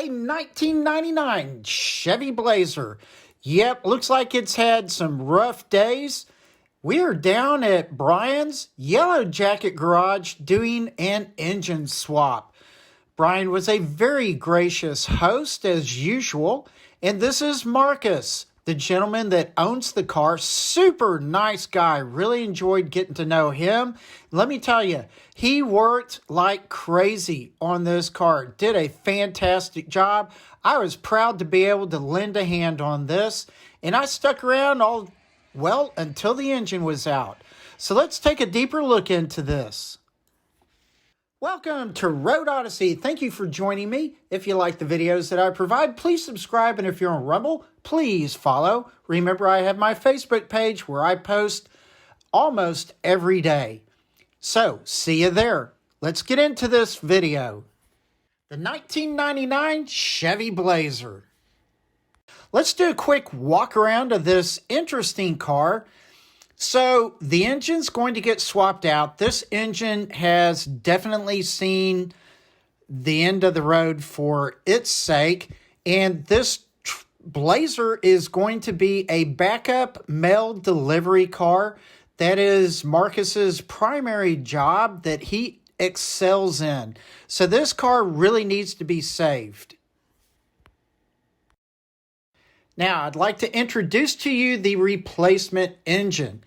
a 1999 Chevy Blazer. Yep, looks like it's had some rough days. We are down at Bryan's Yellow Jacket Garage doing an engine swap. Bryan was a very gracious host as usual, and this is Marcus, the gentleman that owns the car. Super nice guy. Really enjoyed getting to know him. Let me tell you, he worked like crazy on this car. Did a fantastic job. I was proud to be able to lend a hand on this, and I stuck around until the engine was out. So let's take a deeper look into this. Welcome to Road Odyssey. Thank you for joining me. If you like the videos that I provide, please subscribe. And if you're on Rumble, please follow. Remember, I have my Facebook page where I post almost every day. So, see you there. Let's get into this video. The 1999 Chevy Blazer. Let's do a quick walk around of this interesting car. So the engine's going to get swapped out. This engine has definitely seen the end of the road for its sake. And this Blazer is going to be a backup mail delivery car. That is Marcus's primary job that he excels in. So this car really needs to be saved. Now, I'd like to introduce to you the replacement engine.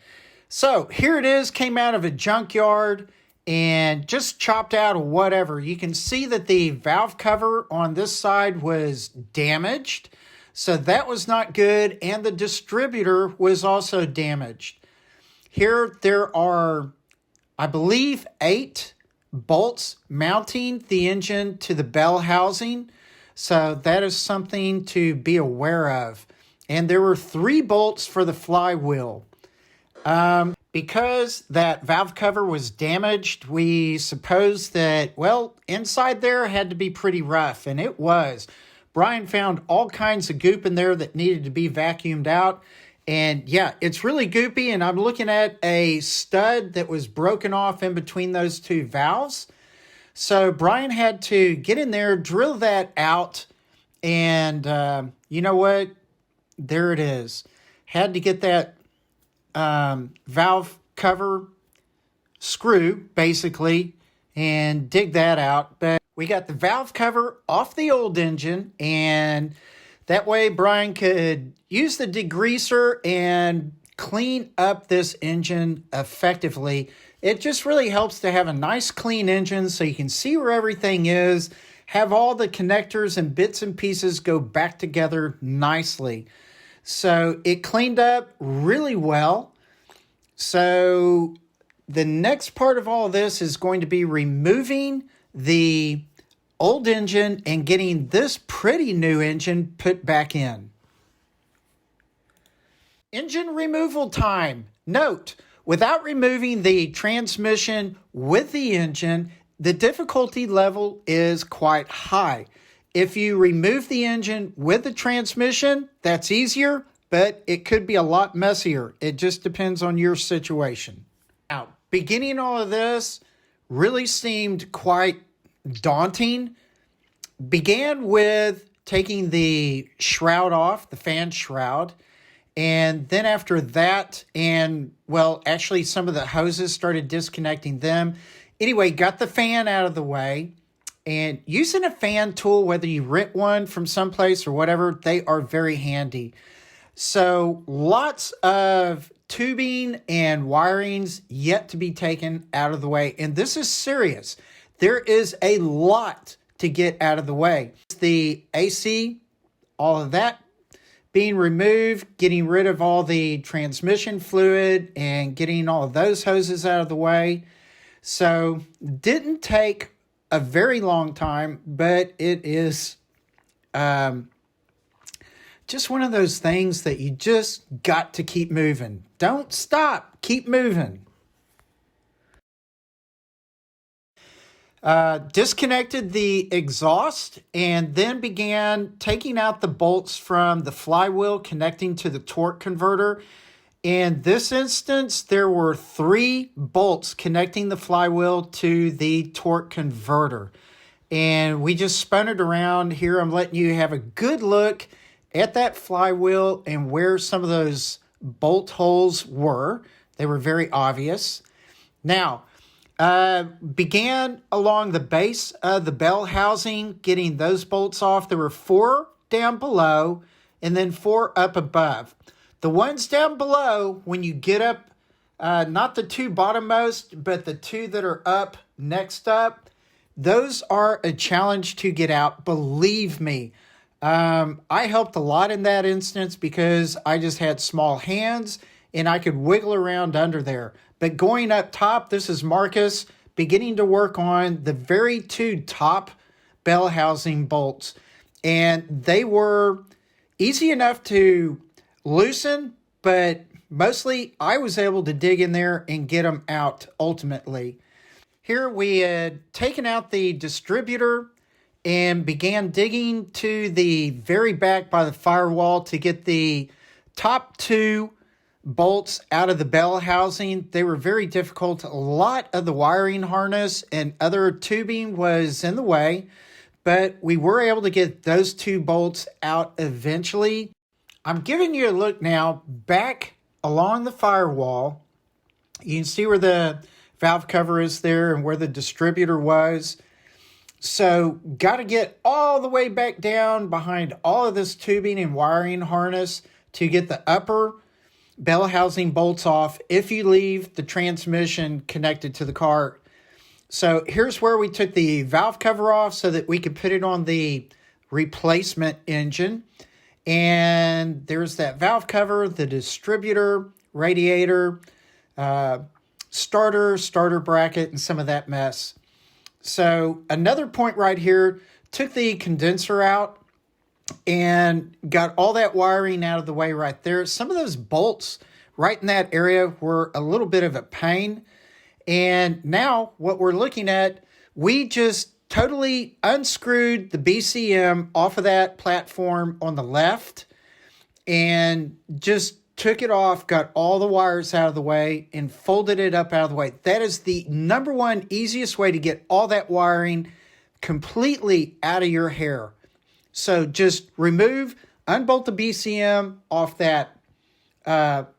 So here it is, came out of a junkyard and just chopped out or whatever. You can see that the valve cover on this side was damaged. So that was not good. And the distributor was also damaged. Here there are, I believe, 8 bolts mounting the engine to the bell housing. So that is something to be aware of. And there were 3 bolts for the flywheel. Because that valve cover was damaged, we suppose that, inside there had to be pretty rough, and it was. Bryan found all kinds of goop in there that needed to be vacuumed out. And yeah, it's really goopy, and I'm looking at a stud that was broken off in between those 2 valves. So Bryan had to get in there, drill that out, and you know what? There it is. Had to get that valve cover screw, basically, and dig that out. But we got the valve cover off the old engine, and that way Bryan could use the degreaser and clean up this engine effectively. It just really helps to have a nice clean engine so you can see where everything is, have all the connectors and bits and pieces go back together nicely. So it cleaned up really well. So the next part of all this is going to be removing the old engine and getting this pretty new engine put back in. Engine removal time. Note, without removing the transmission with the engine, the difficulty level is quite high. If you remove the engine with the transmission, that's easier, but it could be a lot messier. It just depends on your situation. Now, beginning all of this really seemed quite daunting. Began with taking the shroud off, the fan shroud. And then after that, actually some of the hoses started disconnecting them. Anyway, got the fan out of the way. And using a fan tool, whether you rent one from someplace or whatever, they are very handy. So lots of tubing and wirings yet to be taken out of the way. And this is serious. There is a lot to get out of the way. The AC, all of that being removed, getting rid of all the transmission fluid and getting all of those hoses out of the way. So didn't take a very long time, but it is just one of those things that you just got to keep moving. Don't stop. Keep moving. Disconnected the exhaust and then began taking out the bolts from the flywheel connecting to the torque converter. In this instance, there were 3 bolts connecting the flywheel to the torque converter. and we just spun it around. Here I'm letting you have a good look at that flywheel and where some of those bolt holes were. They were very obvious. Now, began along the base of the bell housing, getting those bolts off. There were 4 down below and then 4 up above. The ones down below, when you get up, not the 2 bottommost, but the 2 that are up next up, those are a challenge to get out. Believe me, I helped a lot in that instance because I just had small hands and I could wiggle around under there. But going up top, this is Marcus beginning to work on the very 2 top bell housing bolts. And they were easy enough to loosen, but mostly I was able to dig in there and get them out ultimately. Here we had taken out the distributor and began digging to the very back by the firewall to get the top 2 bolts out of the bell housing. They were very difficult. A lot of the wiring harness and other tubing was in the way, but we were able to get those 2 bolts out eventually. I'm giving you a look now back along the firewall. You can see where the valve cover is there and where the distributor was. So got to get all the way back down behind all of this tubing and wiring harness to get the upper bell housing bolts off if you leave the transmission connected to the car. So here's where we took the valve cover off so that we could put it on the replacement engine. And there's that valve cover, the distributor, radiator, starter bracket, and some of that mess. So another point right here, took the condenser out and got all that wiring out of the way right there. Some of those bolts right in that area were a little bit of a pain. And now what we're looking at, we just totally unscrewed the BCM off of that platform on the left and just took it off, got all the wires out of the way, and folded it up out of the way. That is the number one easiest way to get all that wiring completely out of your hair. So just unbolt the BCM off that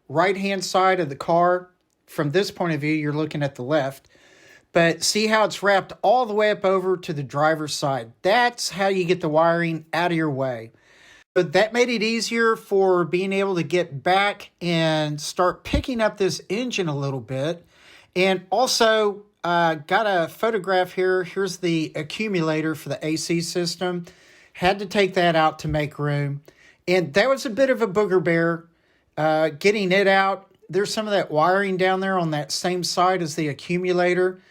right-hand side of the car. From this point of view, you're looking at the left. But see how it's wrapped all the way up over to the driver's side. That's how you get the wiring out of your way. But that made it easier for being able to get back and start picking up this engine a little bit. And also, got a photograph here. Here's the accumulator for the AC system. Had to take that out to make room. And that was a bit of a booger bear. Getting it out, there's some of that wiring down there on that same side as the accumulator.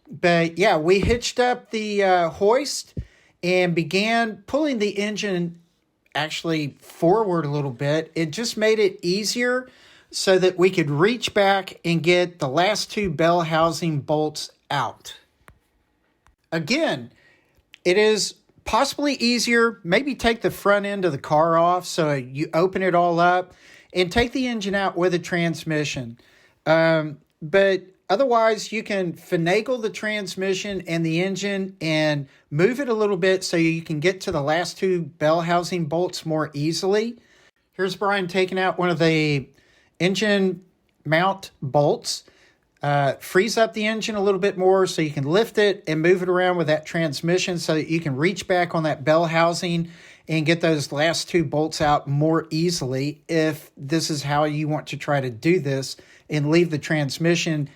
But yeah, we hitched up the hoist and began pulling the engine actually forward a little bit. It just made it easier so that we could reach back and get the last 2 bell housing bolts out. Again, it is possibly easier, maybe take the front end of the car off so you open it all up and take the engine out with a transmission. But otherwise, you can finagle the transmission and the engine and move it a little bit so you can get to the last 2 bell housing bolts more easily. Here's Bryan taking out one of the engine mount bolts. Frees up the engine a little bit more so you can lift it and move it around with that transmission so that you can reach back on that bell housing and get those last 2 bolts out more easily if this is how you want to try to do this and leave the transmission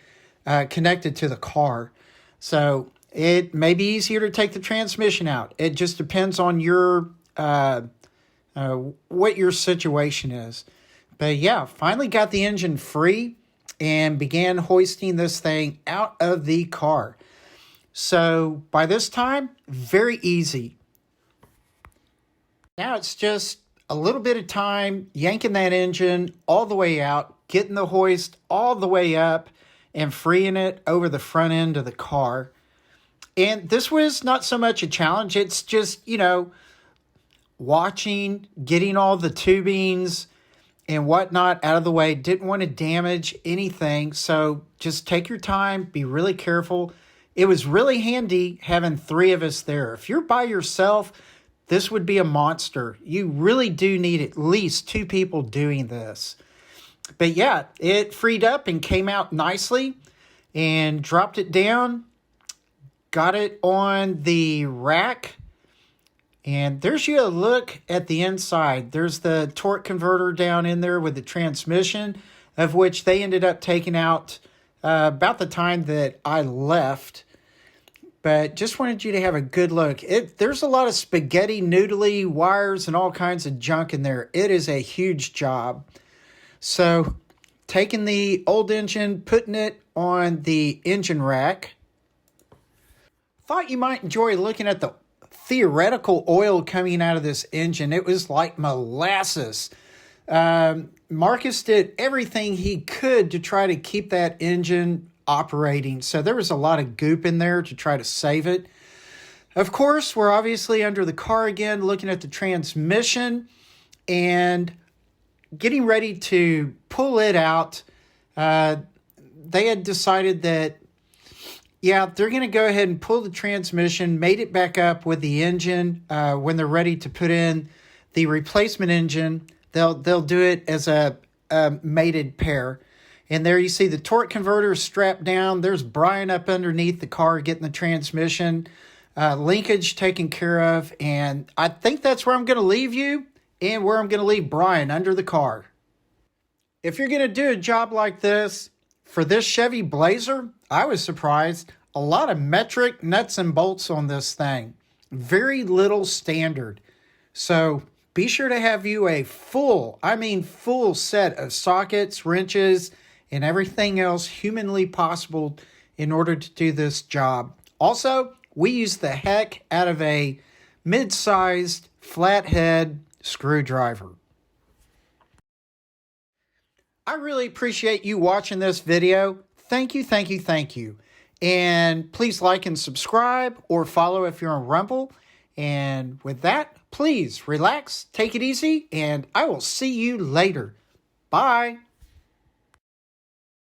connected to the car. So it may be easier to take the transmission out. It just depends on your what your situation is. But yeah, finally got the engine free and began hoisting this thing out of the car. So by this time, very easy. Now it's just a little bit of time yanking that engine all the way out, getting the hoist all the way up, and freeing it over the front end of the car. And this was not so much a challenge. It's just, watching, getting all the tubings and whatnot out of the way. Didn't want to damage anything. So just take your time, be really careful, it was really handy having three of us there. If you're by yourself, this would be a monster. You really do need at least two people doing this. But yeah, it freed up and came out nicely and dropped it down, got it on the rack. And there's you a look at the inside. There's the torque converter down in there with the transmission, of which they ended up taking out about the time that I left. But just wanted you to have a good look. There's a lot of spaghetti noodly wires and all kinds of junk in there. It is a huge job. So taking the old engine, putting it on the engine rack. Thought you might enjoy looking at the theoretical oil coming out of this engine. It was like molasses. Marcus did everything he could to try to keep that engine operating. So there was a lot of goop in there to try to save it. Of course, we're obviously under the car again, looking at the transmission and getting ready to pull it out. They had decided that, yeah, they're going to go ahead and pull the transmission, mate it back up with the engine. When they're ready to put in the replacement engine, they'll do it as a mated pair. And there you see the torque converter strapped down. There's Bryan up underneath the car getting the transmission. Linkage taken care of. And I think that's where I'm going to leave you and where I'm going to leave Bryan, under the car. If you're going to do a job like this, for this Chevy Blazer, I was surprised. A lot of metric nuts and bolts on this thing. Very little standard. So be sure to have you a full set of sockets, wrenches, and everything else humanly possible in order to do this job. Also, we use the heck out of a mid-sized flathead screwdriver. I really appreciate you watching this video. Thank you, thank you, thank you. And please like and subscribe or follow if you're on Rumble. And with that, please relax, take it easy, and I will see you later. Bye.